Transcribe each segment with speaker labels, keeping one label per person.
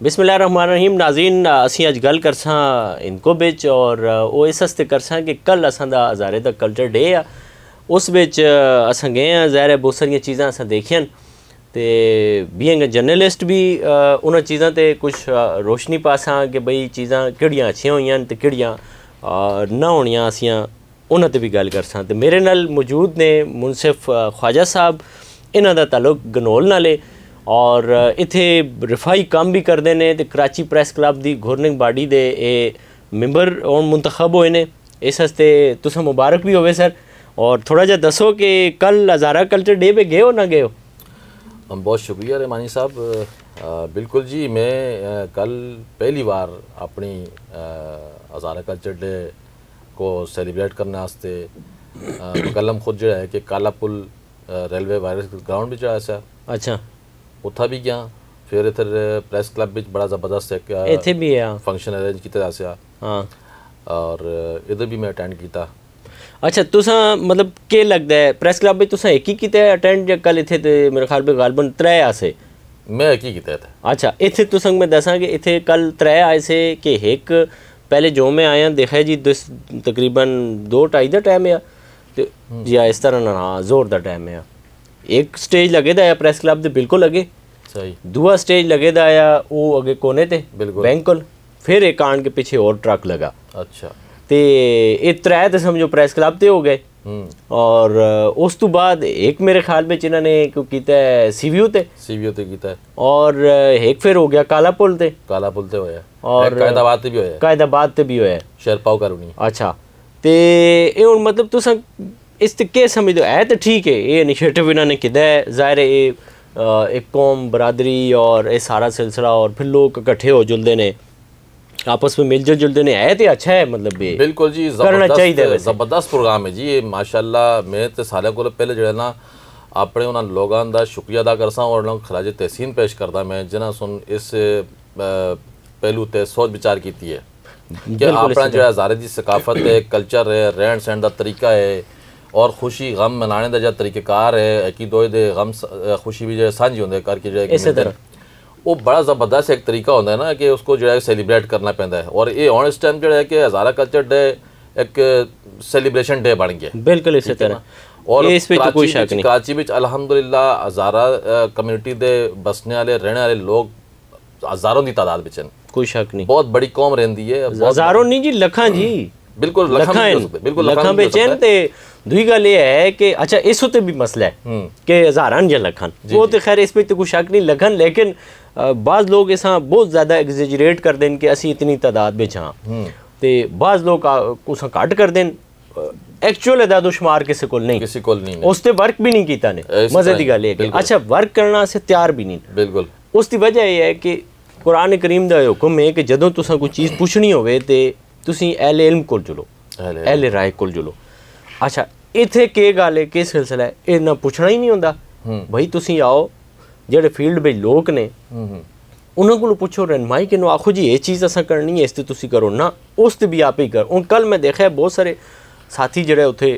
Speaker 1: बिस्मिल्लाहिर्रहमानिर्रहीम नाज़रीन असीं अज गल करसां इनको बिच और वो इस हस्ते करसां कि कल असां दा हज़ारे दा कल्चर डे आ उस बिच असां गए हैं ज़ाहिर है बहुत सारियां चीज़ां असां देखियां ते बीइंग अ जर्नलिस्ट भी उन्हां चीज़ां ते कुछ रोशनी पासां कि बई चीज़ां केड़ियां अच्छियां होईयां ते केड़ियां ना होनियां असियां उन्हां ते भी गल करसां ते मेरे नाल मौजूद ने मुनसिफ ख्वाजा साहब इन्हां दा ताल्लुक गनोल नाले और इत्थे रिफाई काम भी करते हैं तो कराची प्रैस क्लब की गवर्निंग बॉडी के मैंबर और मुंतखब होए ने इस हस्ते तुसा मुबारक भी होवे सर। और थोड़ा जा दसो कि कल हज़ारा कल्चर डे पे गए हो ना गए हो?
Speaker 2: बहुत शुक्रिया रहमानी साहब। बिल्कुल जी, मैं कल पहली बार अपनी हज़ारा कल्चर डे को सेलिब्रेट करने वास्ते कलम खुद जो है कि काला पुल रेलवे वायरस ग्राउंड भी जाया सा।
Speaker 1: अच्छा,
Speaker 2: उत्था भी गया, फिर इधर प्रेस क्लब में बड़ा ज़बरदस्त एक
Speaker 1: इत्थे भी है
Speaker 2: फंक्शन अरेंज किया जा।
Speaker 1: हाँ,
Speaker 2: और इधर भी मैं अटेंड किया।
Speaker 1: अच्छा, तुसा मतलब के लगता है प्रेस क्लब में तुसा एक ही किया अटेंड या कल इत्थे ते मेरे ख्याल में गालबन 3 आसे?
Speaker 2: मैं एक ही किया था।
Speaker 1: अच्छा, इत्थे तुसा मैं दसा कि इत्थे कल 3 आए से कि एक पहले जो मैं आया देखा जी तकरीबन 2-2:30 का टाइम है तो या इस तरह ना, हाँ जोर का टाइम है। एक स्टेज लगे दा प्रेस क्लब दे बिल्कुल अगे,
Speaker 2: सही
Speaker 1: दूआ स्टेज लगे दा वो अगे कोने ते बैंक कोल, फिर एक आन के पीछे और ट्रक लगा।
Speaker 2: अच्छा,
Speaker 1: ते ये 3 तो समझो प्रेस क्लब ते हो गए। और उस तो बाद एक मेरे ख्याल में इन्होंने क्यों किया है सीवीयू ते किया है, और एक फिर हो गया काला पुल ते
Speaker 2: होया,
Speaker 1: और कायदाबाद ते भी होया
Speaker 2: शेरपाव करूनी।
Speaker 1: अच्छा, ते ये हुण मतलब तुसा इस ते क्या समझदे हो? है तो ठीक है ये इनिशिएटिव इन्होंने किया है, ज़ाहिर है ये एक कौम बरादरी और ये सारा सिलसिला और फिर लोग इकट्ठे हो जुलते ने आपस में मिलजुल जुलते ने, है तो अच्छा है मतलब ये
Speaker 2: बिल्कुल जी,
Speaker 1: करना चाहिए।
Speaker 2: ज़बरदस्त प्रोग्राम है जी ये माशाल्लाह। मैं तो सारे को पहले जो है ना अपने उन्होंने लोगों का शुक्रिया अदा करसा और उन्होंने खराज तहसीन पेश करता मैं जिन्हें सुन इस पहलू ते सोच विचार की है कि अपना जो हज़ारे की सकाफत है, कल्चर है, रहन सहन का तरीका है और खुशी गम मनाने का जो तरीक़ेकार है कि दो दे गम खुशी भी जो सांझी होंगे करके जो है वो बड़ा ज़बरदस्त एक तरीका होता है ना कि उसको जो है सेलिब्रेट करना पैंदा है। और ये ऑन इस टाइम जो है कि हज़ारा कल्चर डे एक सेलिब्रेशन डे बन गया बिल्कुल इसी तरह। और इस पे तो कोई शक नहीं, कराची में अल्हम्दुलिल्लाह हज़ारा कम्यूनिटी दे बसने वाले रहने वाले लोग हज़ारों की तादाद में
Speaker 1: कोई शक नहीं,
Speaker 2: बहुत बड़ी कौम रहती है।
Speaker 1: हज़ारों नहीं जी, लखां जी,
Speaker 2: बिल्कुल
Speaker 1: लखां बेचैन ते दुई गल ये है कि अच्छा इस उत्ते भी मसला है कि हज़ारां या लखन, वो तो खैर इस पर तो कोई शक नहीं लखन, लेकिन बाज़ लोग इस बहुत ज़्यादा एग्जेजरेट कर दें कि असी इतनी तादाद में हाँ तो बाज़ लोग उस घट कर दें, एक्चुअल अदादोशुमार किसी को नहीं उस ते वर्क भी नहीं किया ने। मज़े की गल है अच्छा वर्क करना से तैयार भी नहीं, बिल्कुल उसकी वजह यह है कि कुरान करीम का हुक्म है कि जदों तुसां कोई चीज़ पुछनी होवे ते तुसीं अहले इल्म कोल जुलो, अहले राय कोल जुलो। अच्छा, इत्थे के गल है, के सिलसिला है, इन्ना पुछना ही नहीं होंदा भाई तुसीं आओ जेडे फील्ड में लोग ने उन्होंने को पुछो, रहनमाई कि आखो जी ये चीज़ असा करनी है इस ते तुसीं करो ना, उस ते भी आप ही करो। कल मैं देखा है बहुत सारे साथी जेडे उत्थे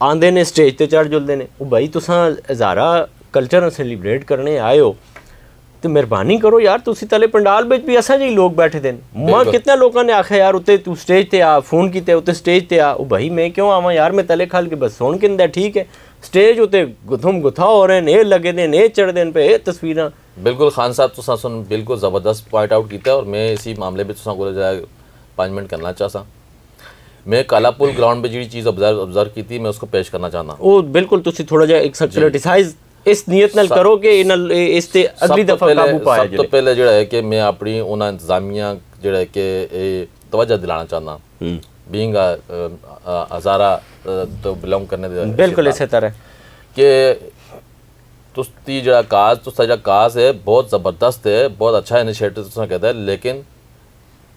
Speaker 1: आंदे ने स्टेज ते चढ़ जुलते हैं, वो भाई तुसां हज़ारा कल्चर सेलिब्रेट करने आए हो तो मेहरबानी करो यार, तुसी तले पंडाल में भी असा जी लोग बैठे थे। मां कितने लोगों ने आखा यार उत्ते तू स्टेज ते आ, फोन किते उत्ते स्टेज ते आ, वो भाई मैं क्यों आवा यार, मैं तले खल के बस सुन के ठीक है, स्टेज उत्ते गुथम गुथा हो रहे ने लगे दे ने चढ़ देन पे तस्वीरां। बिल्कुल
Speaker 2: खान साहब तुसा सुन बिल्कुल ज़बरदस्त पॉइंट आउट किया और मैं इसी मामले में तुसा को 5 मिनट करना चाहता। मैं काला पुल ग्राउंड में जी चीज़ ऑब्जर्व की थी मैं उसको पेश करना चाहता।
Speaker 1: वो बिल्कुल तुसी थोड़ा जा एक क्रिटिसाइज इस नीयत नाल करो कि इस ते अगली दफा काबू पाया जाए।
Speaker 2: सब तो पहले जो है कि मैं अपनी उन्हें इंतजामिया जो है कि तवज्जो दिलाना चाहता बीइंग हज़ारा तो बिलोंग करने दे
Speaker 1: बिल्कुल इसी तरह
Speaker 2: कि तुस्ती जो काज है बहुत ज़बरदस्त है, बहुत अच्छा इनिशिएटिव तुसा कहता है, लेकिन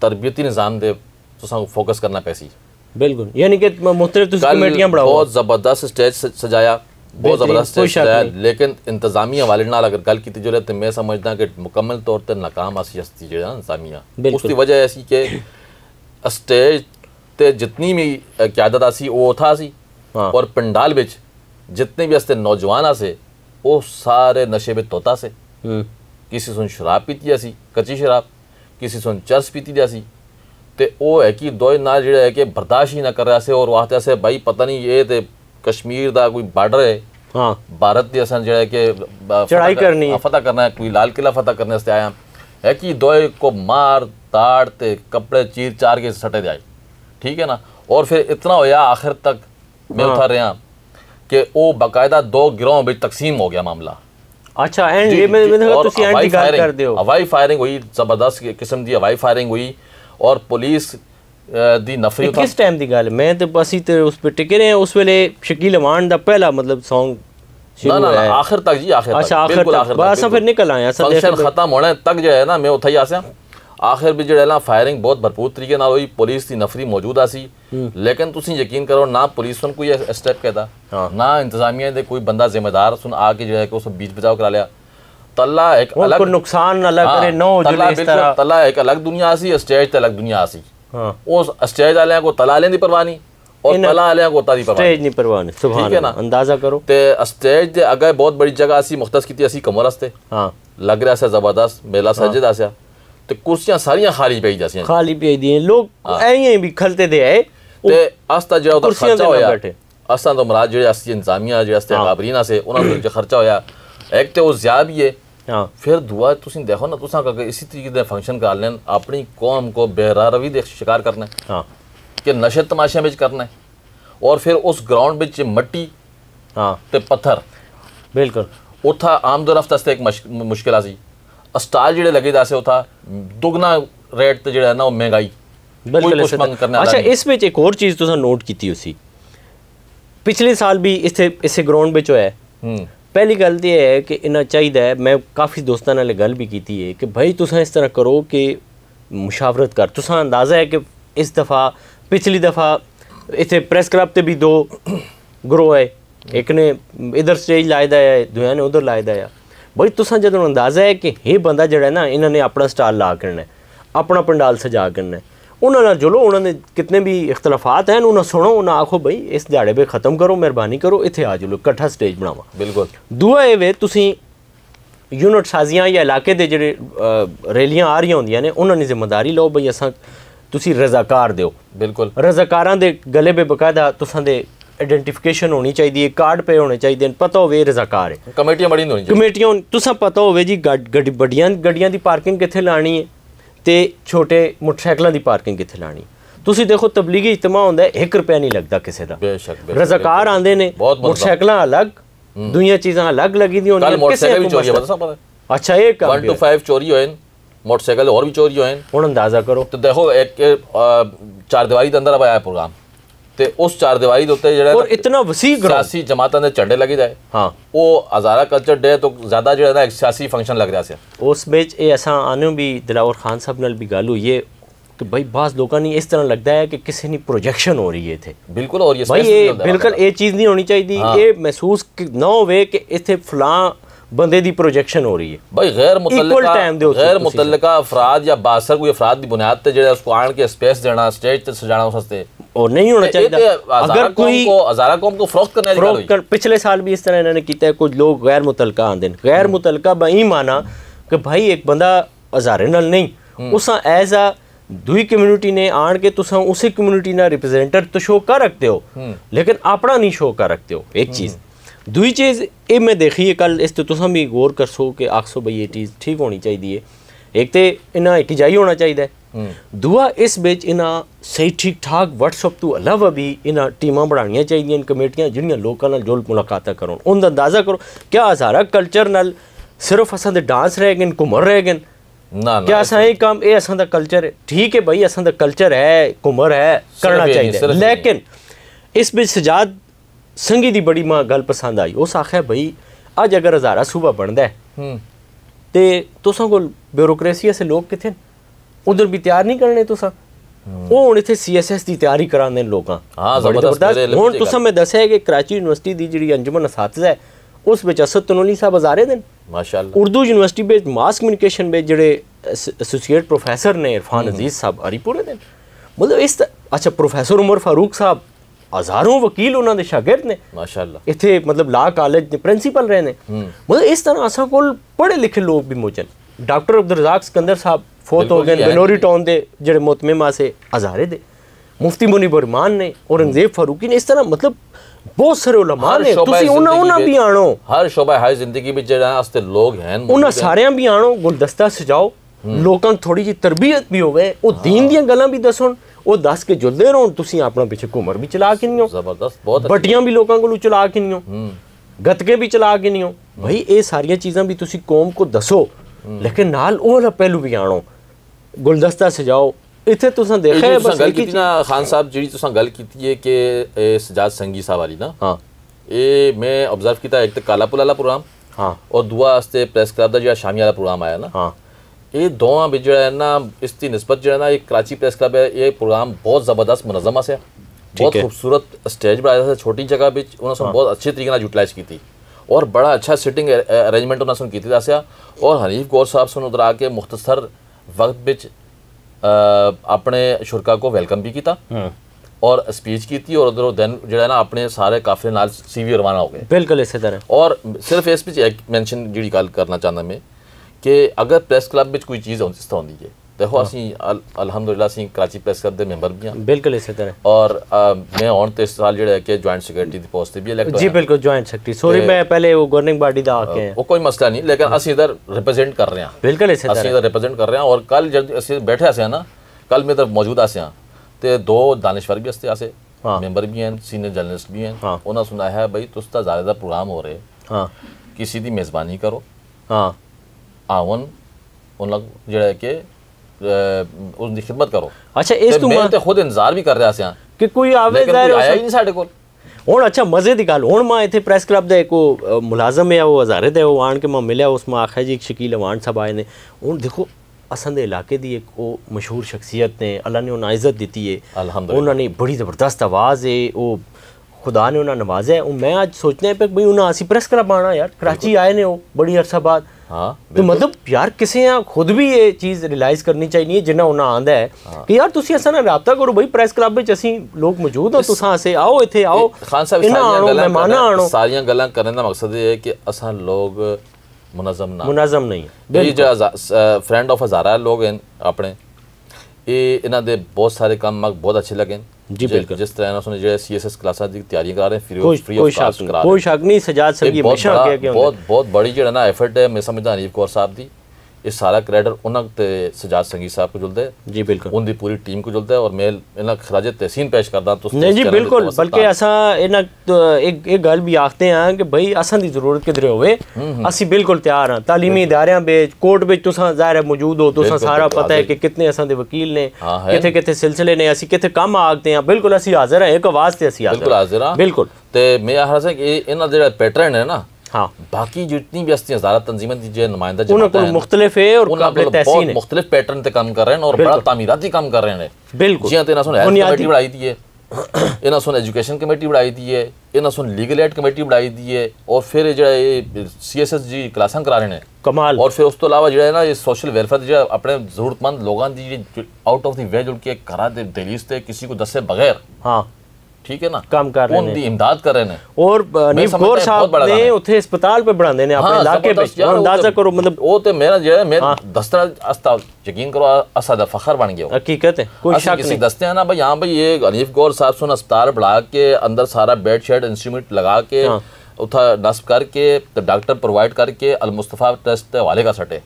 Speaker 2: तरबियती निज़ाम दे तुसा फोकस करना पैसी
Speaker 1: बिल्कुल, यानी कि मुख्तलिफ कमेटियां बढ़ाओ।
Speaker 2: बहुत ज़बरदस्त स्टेज सजाया, बहुत ज़बरदस्त सजाया, लेकिन इंतजामिया वाले नाल अगर गल की जो है मैं समझदा कि मुकम्मल तौर पर नाकाम आसी हस्ती जो है इंतजामिया। उसकी वजह ऐसी कि स्टेज ते जितनी भी क्यादत आसी वो था सी और पंडाल विच जितने भी हस्ते नौजवान आसे वो सारे नशे में तोता से ਕਿਸੇ ਸੁਣ ਸ਼ਰਾਬ ਪੀਤੀ ਅਸੀਂ, ਕੱਚੀ ਸ਼ਰਾਬ, ਕਿਸੇ ਸੁਣ ਚਰਸ ਪੀਤੀ ਦੀ ਸੀ। ਤੇ ਉਹ ਹੈ ਕਿ ਦੋਏ ਨਾਲ ਜਿਹੜਾ ਹੈ ਕਿ ਬਰਦਾਸ਼ਤ ਹੀ ਨਾ ਕਰ ਰਿਹਾ ਸੀ। ਔਰ ਵਾਸਤੇ ਸੇ ਭਾਈ ਪਤਾ ਨਹੀਂ ਇਹ ਤੇ ਕਸ਼ਮੀਰ ਦਾ ਕੋਈ ਬਾਰਡਰ ਹੈ, हाँ भारत की असन जो है कि
Speaker 1: चढ़ाई करनी है,
Speaker 2: फतह करना है, कोई लाल किला फतह करने वास्ते आया है कि दोए को मार ताड़ ते कपड़े चीर चार के सटे जाए, ठीक है ना। और फिर इतना होया आखिर तक मैं उठा रहा कि वो बाकायदा 2 गिरोह में तकसीम हो गया मामला।
Speaker 1: अच्छा एंड ये मैं तुसी एंड की गल कर दियो,
Speaker 2: हवाई फायरिंग हुई, जबरदस्त किस्म की हवाई फायरिंग हुई और पुलिस दी नफरी
Speaker 1: किस टाइम दी गल मैं ते बसी ते उस पे टिके रहे उस वेले शकील अमान दा पहला मतलब सॉन्ग
Speaker 2: शुरू ना आखिर तक जी, आखिर
Speaker 1: अच्छा आखिर तक बस फिर निकल आया
Speaker 2: फंक्शन खत्म होने तक जो है ना मैं उठा आसा आखिर भी जो है ना फायरिंग बहुत भरपूर तरीके नाल हुई, पुलिस की नफरी मौजूद आसी। लेकिन तुसी यकीन करो ना पुलिस सुन कोई स्टेप कहता ना इंतजामिया दे कोई बंदा जिम्मेदार सुन आके जो है कि उस बीच बचाव करा लिया। तला एक अलग
Speaker 1: नुकसान अलग करे नो जो इस तरह
Speaker 2: तला एक अलग दुनिया आसी, स्टेज ते अलग दुनिया आसी। उस स्टेज वाले को तला लेने दी परवाह नहीं और तला वाले को तादी परवाह
Speaker 1: स्टेज नहीं परवाह नहीं, सुभान अल्लाह, अंदाजा करो
Speaker 2: ते स्टेज दे अगे बहुत बड़ी जगह सी मुख्तस कीती असी कमर वास्ते, हां लग रहा सा जबरदस्त मेला सजद आसा ते कुर्सियां सारियां खाली पई जासियां,
Speaker 1: खाली पई दी लोग ऐ भी खलते दे आए
Speaker 2: ते आस्ता जो खर्चा होया आस्ता तो मराज जो असली इंतजामिया जो अस्ते काबरीना से उन्होंने जो खर्चा होया एक ते वो ज्यादा भी है। हाँ फिर दुआ तुम देखो ना तुसा अगर इसी तरीके के फंक्शन कर लें अपनी कौम को बेरारवी के शिकार करना है, हाँ कि नशे तमाशे में करना है और फिर उस ग्राउंड में मट्टी हाँ ते पत्थर
Speaker 1: बिल्कुल
Speaker 2: उथा आमदोरफ्त वास्ते एक मुश्किल सी। स्टाल जो लगे दा से उथा दुगना रेट ते जो है ना वो महंगाई
Speaker 1: बिल्कुल। अच्छा इस विच एक और चीज़ तुसा नोट की उसी पिछले साल भी इस ग्राउंड में जो है पहली गल तो यह है कि इन्ना चाहिए मैं काफ़ी दोस्तों नाल गल भी की है कि भाई तुसा इस तरह करो कि मुशावरत कर, तुसा अंदाज़ा है कि इस दफ़ा पिछली दफ़ा इतने प्रेस क्लब ते भी 2 ग्रोह है, एक ने इधर स्टेज लाए दा है दूसरे ने उधर लाए दा है। भाई तुसा जो अंदाज़ा है कि ये बंदा जड़ा ना इन्होंने अपना स्टाल ला करना है, अपना पंडाल सजा करना है, उन्होंने जुलो उन्होंने कितने भी इख्तलाफात हैं उन्हें सुनो उन्हें आखो भाई इस दिहाड़े पे ख़त्म करो मेहरबानी करो इत्थे आ जुलो कट्ठा स्टेज बनावा।
Speaker 2: बिल्कुल
Speaker 1: दूआ ये वे तुसी यूनिट साजियां या इलाके दे जेह्ड़े रैलियां आ रही होंदियां ने उन्होंने जिम्मेदारी लो भाई असां तुसी रजाकार दो, बिल्कुल रजाकारां दे गले पे बकायदा तुसां दे आइडेंटिफिकेशन होनी चाहिए, कार्ड पे होने चाहिए, पता होवे रजाकार है,
Speaker 2: कमेटियां बड़ी होनी चाहिए,
Speaker 1: कमेटियां तुसां पता होवे जी बड़ियां गड्डियां दी पार्किंग कित्थे लानी है ते छोटे मोटरसाइकिलों की पार्किंग कित्थे लानी। तुसी देखो तबलीगी इज्तिमा होंदा है 1 रुपया नहीं लगता किसी का, बेशक रजाकार आंदे ने मोटरसाइकिल अलग दुनिया चीज़ां अलग लगी दी होंदी
Speaker 2: मोटरसाइकिल भी चोरी है।
Speaker 1: अच्छा एक
Speaker 2: 1 to 5 चोरी होए मोटरसाइकिल और भी चोरी होए
Speaker 1: हुण अंदाजा करो।
Speaker 2: तो देखो एक 4 दीवारी के अंदर अब आया प्रोग्राम ते उस 4 दीवारी के उत्ते जेड़ा
Speaker 1: और इतना वसी
Speaker 2: सियासी जमातां दे झंडे लगे जाए, हाँ वो हज़ारा कल्चर डे तो ज़्यादा जो है ना एक सियासी फंक्शन लग रहा है
Speaker 1: उस बीच ये असां आने भी दिलावर खान साहब नाल भी गल हुई है कि भाई बाज़ लोगों ने इस तरह लगता है कि किसी ने प्रोजेक्शन हो रही है थे बिल्कुल और ये भाई ये बिल्कुल ये चीज़ नहीं होनी चाहिए, ये महसूस ना होवे कि इत्थे फलां बंदे दी प्रोजेक्शन हो रही है
Speaker 2: भाई गैर मुतल्लिका अफराद या बासर कोई अफराद की बुनियाद पे जो उसको आन के स्पेस देना स्टेज ते सजाना उससे
Speaker 1: और नहीं होना चाहिए। अगर कोई
Speaker 2: हज़ारा कौम को फरोख्त करने
Speaker 1: पिछले साल भी इस तरह इन्होंने किया, कुछ लोग गैर मुतल्लिका आंदे गैर मुतल्लिका बई माना कि भाई एक बंदा हज़ारे नाल नहीं उसा एज आ दुई कम्यूनिटी ने आन के तुसा उसी कम्यूनिटी ना रिप्रेजेंटर तो शो कर रखते हो लेकिन अपना नहीं शो कर रखते हो। एक चीज़ दुई चीज़ ये मैं देखी है कल इस तुसा भी गौर कर सो कि आखसो भाई ये चीज़ ठीक होनी चाहिए। एक तो इन्हें एक जाई होना चाहिए, दुआ इस बिच इन्हें सही ठीक ठाक व्हाट्सअप तो अलावा भी इन्हें टीमां बनानियां चाहिए कमेटियां जिहड़ियां लोकां नाल जुल मुलाकातां करो उनका अंदाज़ा करो क्या हज़ारा कल्चर नाल सिर्फ असां दे डांस रह गए घूमर रह गए ना क्या असां ये काम ये असां दा कल्चर है ठीक है भाई असां दा कल्चर है घूमर है करना चाहिए। लेकिन इस बिच सजाद संगी दी बड़ी मां गल पसंद आई उस आख्या भाई अज अगर हज़ारा सूबा बनता है तो तुसां कोल ब्यूरोक्रेसी से लोग कित्थे उधर भी तैयार नहीं करने तुसां वो हुण इत्थे CSS की तैयारी करांदे ने लोकां हुण तुसां मैं दस्सिया कि कराची यूनिवर्सिटी की जिहड़ी अंजुमन असातिज़ा है उस विच असद तनोली साहब हज़ारे दिन माशाअल्लाह उर्दू यूनिवर्सिटी में मास कम्युनिकेशन में जिहड़े एसोसिएट प्रोफैसर ने इरफान अजीज़ साहब हरीपुरे दिन मतलब इस अच्छा प्रोफैसर उमर फारूक साहब हज़ारों वकील उन्होंने शागिर्द ने
Speaker 2: माशाअल्लाह
Speaker 1: इतने मतलब ला कॉलेज के प्रिंसीपल रहे ने मतलब इस तरह असा कोल पढ़े लिखे लोग भी मौजूद डॉक्टर अब्दुल रज़ाक सिकंदर साहब फोत हो गए बनोरी टाउन के जेडे मोहतमिमा से हज़ारे दे मुफ्ती मुनीब रहमान ने औरंगजेब फारूकी ने इस तरह मतलब बहुत सारे उलमा ने तुसी उन्हां भी आनो
Speaker 2: हर शोबा हाई जिंदगी में जेड़ा आस्ते लोग हैं
Speaker 1: उन्हां सारियां भी आनो गुलदस्ता सजाओ लोकां थोड़ी जी तरबियत भी होवे ओ दीन दियां गल्लां भी दसन ओ दस के जुलदे रहो तुसी अपना पीछे घूमर भी चला के नहीं हो
Speaker 2: जबरदस्त बहुत
Speaker 1: बटियां भी लोकां कोलों चला के नहीं हो गतके भी चला के नहीं हो भाई ये सारियां चीज़ां भी तुसी कौम को दसो लेकिन नाल ओ वाला पहलू भी आनो गुलदस्ता सजाओ इत्थे तुसां देखा है बस एक
Speaker 2: ना खान साहब जी तुसां गल कीती है कि सजाद संगी साहब वाली ना
Speaker 1: हां
Speaker 2: ये मैं ऑब्जर्व कीता एक तो काला पुल वाला प्रोग्राम
Speaker 1: हां
Speaker 2: और दूआ वास्ते प्रेस क्लब दा जेड़ा शामी वाला प्रोग्राम आया ना
Speaker 1: हां
Speaker 2: ये दोवां भी जेड़ा है ना इसकी निस्बत जेड़ा ना ये कराची प्रेस क्लब है ये प्रोग्राम बहुत ज़बरदस्त मुनज़्ज़म से बहुत खूबसूरत स्टेज बनाया था छोटी जगह भी उन्होंने बहुत अच्छे तरीके से यूटिलाइज की थी और बड़ा अच्छा सिटिंग अरेंजमेंट उन्होंने की थी और हनीफ गौर साहब सुन उधर आके मुख्तसर वक्त बिच अपने शुरका को वेलकम भी किया और स्पीच की थी और उधर दिन जो ना अपने सारे काफिले नाल सीवी रवाना हो गए
Speaker 1: बिल्कुल इसी तरह और
Speaker 2: सिर्फ इस बीच एक मेंशन जी गल करना चाहता मैं कि अगर प्रेस क्लब में कोई चीज़ इस तरह होती है देखो असी अलहमदुलिल्लाह असी कराची प्रेस क्लब के मैंबर भी हैं
Speaker 1: बिल्कुल इसी तरह
Speaker 2: और मैं और 3 साल जो है कि ज्वाइंट सेक्रेटरी की पोस्ट भी इलेक्ट
Speaker 1: जी बिल्कुल ज्वाइंट सेक्रेटरी सॉरी मैं पहले वो गवर्निंग बॉडी दा आके हैं
Speaker 2: वो कोई मसला नहीं लेकिन असी इधर रिप्रेजेंट कर रहे हैं
Speaker 1: बिल्कुल इसी तरह
Speaker 2: असी इधर रिप्रेजेंट कर रहे हैं और कल जब असी बैठे आसे ना कल मैं इधर मौजूद आसे हैं तो 2 दानिशवर भी हस्ते आसे मैंबर भी हैं सीनियर जर्नलिस्ट भी हैं उन्होंने सुना है भाई तुस ता ज़्यादा प्रोग्राम हो रहे
Speaker 1: हाँ
Speaker 2: किसी की मेज़बानी करो
Speaker 1: हाँ
Speaker 2: आवन उन लोग जो है कि उसकी खिदमत करो
Speaker 1: अच्छा इस
Speaker 2: मैं तो खुद इंतजार भी कर रहा
Speaker 1: कि कोई आवे
Speaker 2: आया ही नहीं साढ़े को
Speaker 1: हूँ अच्छा मजे की गल हूँ मैं इतने प्रेस क्लब का एक मुलाजम है वो हज़ारे थे वो आन के मैं मिले उसमें आखिया जी शकील अवान साहब आए ने हूँ देखो असां दे इलाके दी एक वो मशहूर शख्सियत ने अल्लाह ने उन्हें इज्जत दी है उन्होंने बड़ी ज़बरदस्त आवाज़ है वो खुदा ने उन्हें नवाजा है मैं आज सोचने पे भाई उन्हें असी प्रेस क्लब आना यार कराची आए ने वो बड़ी अरसा बाद
Speaker 2: हाँ
Speaker 1: तो मतलब यार किसी यहाँ खुद भी ये चीज़ रियलाइज़ करनी चाहिए जिन्ना उन्हें आंदा है कि यार तुसी असां नाल राबता करो भाई प्रेस क्लब में असी लोग मौजूद हो तुसां असे आओ इत्थे आओ
Speaker 2: खान साहब सारियां गल्लां करने का मकसद ये है कि असां लोग मुनज़्ज़म नहीं ये जो फ्रेंड ऑफ हज़ारा लोग हैं अपने ये इन्हां दे बहुत सारे काम बहुत अच्छे लगे
Speaker 1: जी बिल्कुल
Speaker 2: जिस तरह उन्होंने जो CSS क्लासां की तैयारी करा रहे हैं
Speaker 1: कोई शक नहीं सजाद संगी हमेशा
Speaker 2: बहुत बड़ी जो ना एफर्ट है मैं समझदा हनीफ कौर साहब दी ये सारा क्रेडिट उन्होंने ते सजाद संगी साहब को जुलता है
Speaker 1: जी बिल्कुल
Speaker 2: उनकी पूरी टीम को जुलता है और मैं इन्हें खराज तहसीन पेश करदा तो
Speaker 1: नहीं जी बिल्कुल बल्कि असा इन्हें एक गल भी आखते हैं कि भाई असां दी जरूरत किधरे होवे असी बिल्कुल तैयार हैं तालीमी इदारियां बेच कोर्ट बेच तुसां ज़ाहिर है मौजूद हो तुसां सारा पता है कि कितने असां दे वकील ने किथे किथे सिलसिले ने असी किथे काम आखते हैं बिल्कुल असी हाजिर हैं एक आवाज़ ते असी
Speaker 2: हाजिर हैं
Speaker 1: बिल्कुल
Speaker 2: ते मैं आखना सा कि इन्हां जेड़ा पैटर्न है ना
Speaker 1: हाँ
Speaker 2: बाकी जितनी भी हस्तियां ज़्यादा तंजीमें दी जो नुमाइंदा
Speaker 1: उनको मुख्तलिफ है और काबिल तहसीन है
Speaker 2: मुख्तलिफ पैटर्न ते काम कर रहे हैं और बड़ा तामीराती काम कर रहे हैं
Speaker 1: बिल्कुल
Speaker 2: जियां ते इन्हां सुन हेल्थ कमेटी बढ़ाई दी है इन्हां सुन एजुकेशन कमेटी बढ़ाई दी है इन्हां सुन लीगल एड कमेटी बढ़ाई दी है और फिर जो CSS जी क्लासां करा रहे हैं
Speaker 1: कमाल
Speaker 2: और फिर उस तो अलावा जो है ना ये सोशल वेलफेयर जो अपने जरूरतमंद लोगों की आउट ऑफ द वे जुड़ के करा दे दलीज ते किसी को दसे बगैर
Speaker 1: हाँ
Speaker 2: ठीक है ना
Speaker 1: काम कर रहे हैं
Speaker 2: उनकी इमदाद कर रहे हैं
Speaker 1: और नीम गौर साहब ने उथे अस्पताल पे बढ़ाने ने अपने इलाके पे अंदाजा करो मतलब
Speaker 2: वो तो मेरा जो है मैं दस्ता अस्ता यकीन करो असा दा फखर बन गया
Speaker 1: हकीकत है कोई शक नहीं
Speaker 2: दस्ते हैं ना भाई यहाँ भाई ये हनीफ गौर साहब सुन अस्पताल बढ़ा के अंदर सारा बेड शेड इंस्ट्रूमेंट लगा के उठा नस्ब करके डॉक्टर प्रोवाइड करके अल मुस्तफा ट्रस्ट हवाले का सटे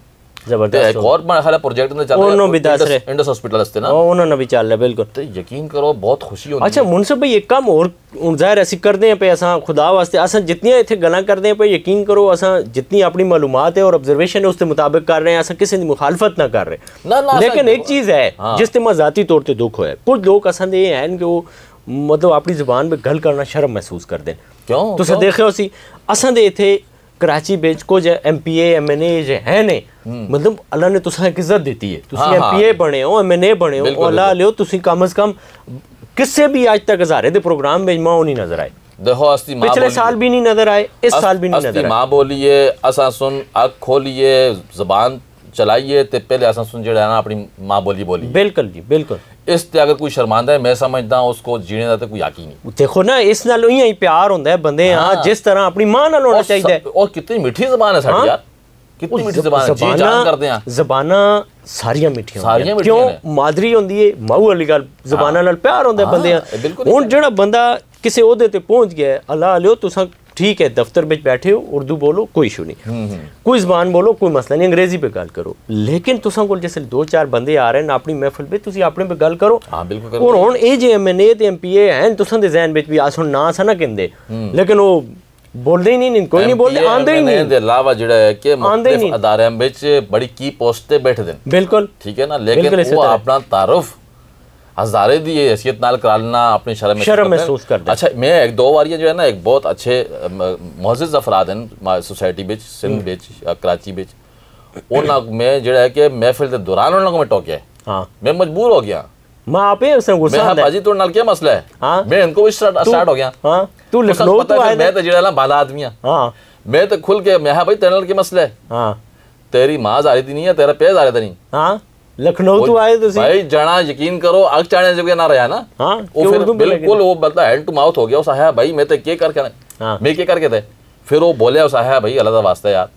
Speaker 1: जबरदस्त
Speaker 2: एक और बड़ा प्रोजेक्ट ने चल रहा है इंडस हॉस्पिटल हस्ते ना
Speaker 1: उन्होंने भी चल रहा है बिल्कुल
Speaker 2: तो यकीन करो बहुत खुशी होती
Speaker 1: अच्छा मुनसिफ भाई एक काम और ज़ाहिर असी करते हैं पे असां खुदा वास्ते असां जितनी इत्थे गल्लां करते हैं पे यकीन करो असां जितनी अपनी मालूमात है और ऑब्जर्वेशन है उसके मुताबिक कर रहे हैं असां किसी की मुखालफत ना कर रहे लेकिन एक चीज़ है जिसते मैं ज़ाती तौर पर दुख होया कुछ लोग असां दे हैं कि वो मतलब अपनी ज़ुबान में गल करना शर्म महसूस करते हैं
Speaker 2: क्यों
Speaker 1: तुसें देखे हो सी असां दे इत्थे कराची बेच कुछ MPA MNA जे है ने मतलब अल्लाह ने तुसा एक इज्जत देती है तुसी MPA बने हो MNA बने हो अल्लाह लियो तुसी कम से कम किससे भी आज तक हज़ारे दे प्रोग्राम में मां नहीं नजर आए
Speaker 2: देखो अस्ती मां
Speaker 1: पिछले साल भी नहीं नजर आए इस साल भी नहीं नजर आए
Speaker 2: मां बोलिए असा सुन आँख खोलिए ज़बान चलाइए तो पहले असा सुन जो है ना अपनी माँ बोली बोली।
Speaker 1: बिल्कुल जी बिल्कुल।
Speaker 2: इस ते अगर कोई शर्मांदा है मैं समझदा उसको जीने का तो कोई हक ही नहीं।
Speaker 1: देखो ना इस नाल इयां ही प्यार होंदा है बंदे हां जिस तरह अपनी मां नाल होना चाहिए।
Speaker 2: और कितनी मीठी ज़बान है साडी यार, कितनी मीठी ज़बान है, जी जान करते हैं।
Speaker 1: ज़बानां सारियां मिठियां होंदियां क्यों मादरी होंदी है माऊ वाली गल ज़बानां नाल प्यार होंदा है बंदे। हुण जेड़ा बंदा किसी ओहदे ते पहुंच गया अल्लाह लियो तुसां ठीक है दफ्तर में बैठे हो उर्दू बोलो कोई इशू नहीं, कोई ज़बान बोलो कोई मसला नहीं, अंग्रेजी पे गल करो, लेकिन तुसां कोल जैसे 2-4 बंदे आ रहे हैं अपनी महफिल पे तुसी अपने पे गल करो।
Speaker 2: हां बिल्कुल।
Speaker 1: और हुण ए जे MNA ते MPA हैं तुसां दे ज़हन विच भी अस हुण ना सा ना कहंदे लेकिन वो बोलदे ही नहीं, कोई नहीं बोलदे, आंदे ही नहीं।
Speaker 2: दे अलावा जेड़ा है कि मुख्तलिफ अदारे विच बड़ी की पोस्ट ते बैठे दे
Speaker 1: बिल्कुल ठीक
Speaker 2: है ना, लेकिन वो अपना तारुफ हज़ारे दी हैसियत नाल करा लेना अपनी शर्म महसूस करते। अच्छा मैं एक दो बार जो है ना एक बहुत अच्छे मुअज़्ज़ज़ अफराद हैं सोसाइटी विच सिंध विच कराची विच, उन्हां मैं जेड़ा है कि महफिल दे दौरान उन्हां को मैं टोकिया। हां मैं मजबूर हो गया,
Speaker 1: मैं आपे से गुस्सा
Speaker 2: है भाजी तो नाल क्या मसला है। हां मैं इनको भी स्टार्ट हो गया। हां तू लखनऊ तो आया, मैं तो जेड़ा ना बाला आदमी हां। हां मैं तो खुल के मैं भाई तेरे नाल क्या मसला है। हां तेरी मां जा रही थी नहीं है तेरा पे जा रहा था नहीं। हां लखनऊ तो आए तुसी भाई जाना यकीन करो अग चाने जगह ना रहा ना। हां वो फिर बिल्कुल वो मतलब हैंड टू माउथ हो गया। उस आया भाई मैं तो के करके मैं के करके थे फिर वो बोले उस आया भाई अल्लाह दा वास्ता यार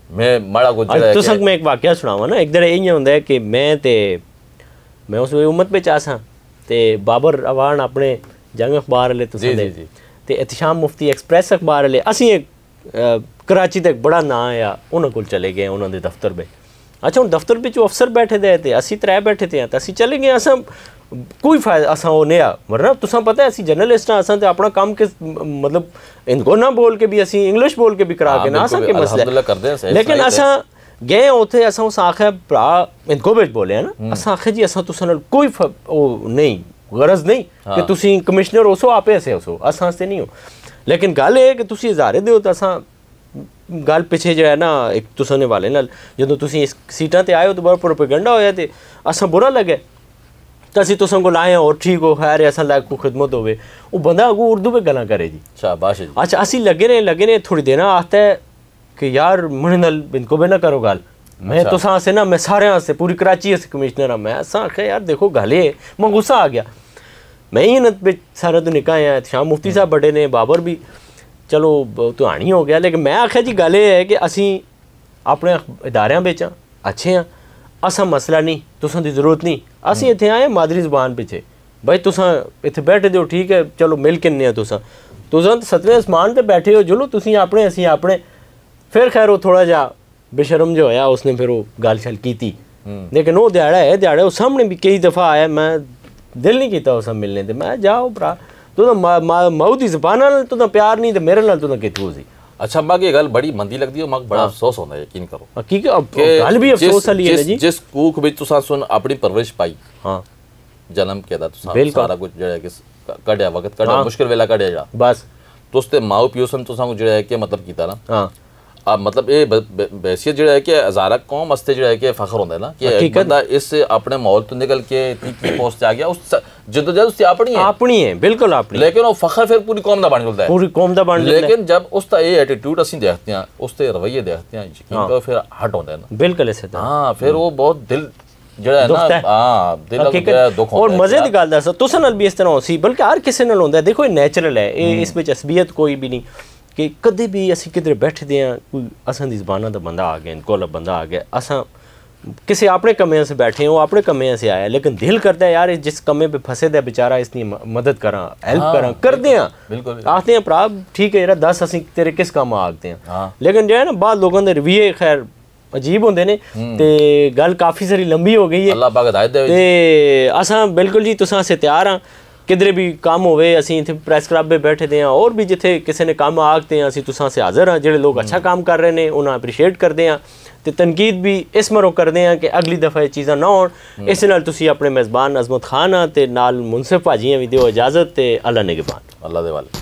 Speaker 2: मैं माड़ा कुछ है
Speaker 1: तो संग मैं एक वाकया सुनावा ना। एक दिन इयां हुंदा है कि मैं उस उम्मत पे चासा ते बाबर अवान अपने जंग अखबार वाले तुसां दे ते एहतशाम मुफ्ती एक्सप्रेस अखबार वाले असी एक कराची ते एक बड़ा नां आ उन्हां कोल चले गए उन्हां दे दफ्तर पे। अच्छा हूँ दफ्तर बिच अफसर बैठे दे थे असी 3 बैठे थे तो असी चले गए। असा कोई फायदा असा वो नहीं वरना तुसा पता है असी जर्नलिस्ट हाँ असा तो अपना काम के मतलब इनको ना बोल के भी असी इंग्लिश बोल के भी करा के ना असा के मसला। लेकिन असा गए उथे असा उस आखे भरा इनको बिच बोले है ना असा आखे जी असा तुसा नाल कोई नहीं गरज नहीं कि तुसी कमिश्नर हो सो आपे ऐसे हो असा आस्ते नहीं हो, लेकिन गल है कि तुसी हज़ारे दे हो तो असा गल पिछे जो है ना एक तुसां वाले नाल जो तुसी इस सीटां ते आए हो तो बड़ा प्रोपेगेंडा होया ते असा बुरा लगे तो असी तुसां को आए और ठीक हो खैर असा लायक को खिदमत होवे वो बंदा अगू उर्दू में गल्लां करे जी। शाबाश। अच्छा असी लगे ने थोड़ी देर आता है कि यार मुझे नाल इनको भी ना करो गल मैं तुसां से ना मैं सारे से पूरी कराची से कमिश्नर हाँ मैं असा आख्या यार देखो गल ये मैं गुस्सा आ गया मैं ही ना सारा तो निकाह आया शाह मुफ्ती साहब बड़े ने बाबर भी चलो तो हानी हो गया, लेकिन मैं आख्या जी गल ये है कि असी अपने इदारियां बिच अच्छे हाँ असा मसला नहीं तुसां दी जरूरत नहीं असी इत्थे आए मादरी ज़बान पिछे भाई तुसां इत्थे बैठे दो ठीक है चलो मिल किन्ने तुसां 7वें आसमान ते बैठे हो चलो तुसी अपने असी अपने। फिर खैर वो थोड़ा जा बेशरम जो होया उसने फिर वो गल शल की लेकिन वो दिहाड़ा है दिहाड़े वो सामने भी कई दफ़ा आया मैं दिल नहीं किया उस मिलने ते मैं जाओ भरा तो माऊ दी ज़बान नाल तो प्यार नहीं तो मेरे नाल तो कितों सी।
Speaker 2: अच्छा बाकी गल बड़ी मंदी लगदी है मग बड़ा अफसोस होंदा है यकीन करो
Speaker 1: हकीकत गल भी अफसोस वाली है जी
Speaker 2: जिस कूख विच तुसां सुन अपनी परवरिश पाई। हां जन्म किया तुसां सारा कुछ जेड़ा कि कढ़िया वक्त कढ़िया मुश्किल वेला कढ़िया जा बस तो उसते माऊ पियो सन तुसां को जेड़ा है कि मतलब कीता ना। हां अब मतलब ये बैसियत जो है कि हज़ारा कौम वास्ते जो है कि फ़ख्र होता है ना कि एक बंदा इस अपने माहौल तो निकल के इतनी पोस्ट आ गया उस जद्दोजहद उसकी अपनी है बिल्कुल अपनी, लेकिन वो फ़ख्र फिर पूरी कौम दा बन जाता है पूरी कौम दा बन। लेकिन जब उसका ये एटीट्यूड असीं देखते हैं उसके रवैये देखते हैं यकीन करो फिर हट होता है ना बिल्कुल ऐसे। हाँ फिर वो बहुत दिल जेड़ा है ना हाँ दिल दुख और मज़े की गल दस तुसां नाल भी इस तरह होसी बल्कि हर किसी नाल होंदा है। देखो ये नेचुरल है इस विच असबियत कोई भी नहीं कि कदे भी असी किधर बैठते हैं कोई असां दी ज़बाना दा बंदा आ गया कोला बंदा आ गया असां किसी अपने कमे से बैठे हैं वो अपने कमे से आया लेकिन दिल करता है यार जिस कमे पे फंसे दे बेचारा इसकी मदद करा हेल्प करा करते हैं बिल्कुल आखते हैं भरा ठीक है यार दस असी तेरे किस काम आखते हैं। लेकिन जो है ना बाद लोगों के रवैये खैर अजीब होंदे ने ते गल काफ़ी सारी लंबी हो गई है अल्लाह पाक हिदायत दे ते असां बिल्कुल जी तुसां से तैयार हाँ किधरे भी काम होवे असी इत्थे प्रेस क्लब में बैठे दे हैं और भी जिथे किसी ने काम आखते हैं असी तुसां से हाज़र हाँ जेडे लोग अच्छा काम कर रहे हैं उन्हें अप्रीशिएट करते हैं तो तनकीद भी इस मरों करते हैं कि अगली दफ़ा ये चीज़ां ना होण। इस नाल तुसी अपने मेज़बान अज़मत खान ते नाल मुनसिफ भाजियां भी दिओ इजाज़त ते अल्लाह निगहबान अल्लाह दे वाले।